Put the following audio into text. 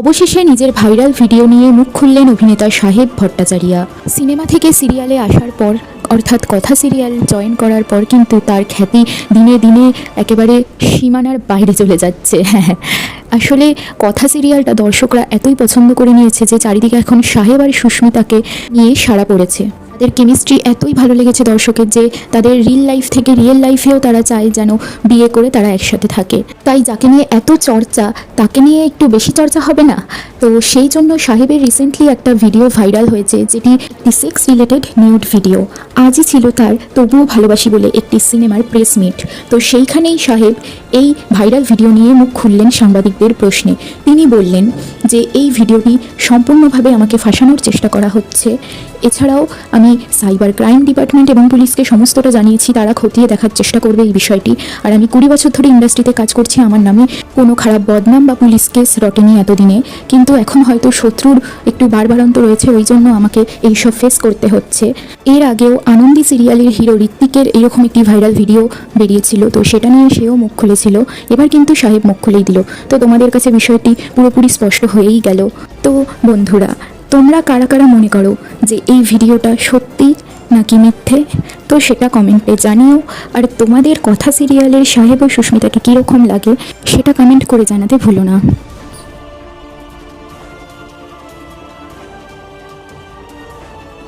অবশেষে নিজের viral video নিয়ে মুখ খুললেন অভিনেতা সাহেব ভট্টাচারিয়া। সিনেমা থেকে সিরিয়ালে আসার পর অর্থাৎ কথা সিরিয়াল জয়েন করার পর কিন্তু তার খ্যাতি দিনে দিনে একেবারে সীমানার বাইরে চলে যাচ্ছে। আসলে কথা সিরিয়ালটা দর্শকরা এতই পছন্দ করে নিয়েছে যে চারিদিকে এখন সাহেব আর সুস্মিতাকে নিয়ে সাড়া পড়েছে। তাদের কেমিস্ট্রি এতই ভালো লেগেছে দর্শকের যে তাদের রিল লাইফ থেকে রিয়েল লাইফেও তারা চায় যেন বিয়ে করে তারা একসাথে থাকে। তাই যাকে নিয়ে এত চর্চা তাকে নিয়ে একটু বেশি চর্চা হবে না? তো সেই জন্য সাহেবের রিসেন্টলি একটা ভিডিও ভাইরাল হয়েছে, যেটি একটি সেক্স রিলেটেড নিউড ভিডিও। আজই ছিল তার তবুও ভালোবাসি বলে একটি সিনেমার প্রেস মিট। তো সেইখানেই সাহেব এই ভাইরাল ভিডিও নিয়ে মুখ খুললেন সাংবাদিকদের প্রশ্নে। তিনি বললেন যে এই ভিডিওটি সম্পূর্ণভাবে আমাকে ফাঁসানোর চেষ্টা করা হচ্ছে। এছাড়াও আমি সাইবার ক্রাইম ডিপার্টমেন্ট এবং পুলিশকে সমস্তটা জানিয়েছি, তারা খতিয়ে দেখার চেষ্টা করবে এই বিষয়টি। আর আমি 20 বছর ধরে ইন্ডাস্ট্রিতে কাজ করছি, আমার নামে কোনো খারাপ বদনাম বা পুলিশ কেস রটেনি এতদিনে, কিন্তু এখন হয়তো শত্রুর একটু বাড়বাড়ন্ত রয়েছে, ওই জন্য আমাকে এইসব ফেস করতে হচ্ছে। এর আগেও আনন্দী সিরিয়ালের হিরো ঋত্বিকের এরকম একটি ভাইরাল ভিডিও বেরিয়েছিল, তো সেটা নিয়ে সেও মুখ খুলেছিল। এবার কিন্তু সাহেব মুখ খুলেই দিল। তো তোমাদের কাছে বিষয়টি পুরোপুরি স্পষ্ট হয়েই গেল। তো বন্ধুরা, তোমরা কারা কারা মনে করো যে এই ভিডিওটা সত্যি নাকি মিথ্যে? তো সেটা কমেন্টে জানিও। আর তোমাদের কথা সিরিয়ালের সাহেব ও সুস্মিতাকে কীরকম লাগে সেটা কমেন্ট করে জানাতে ভুলো না।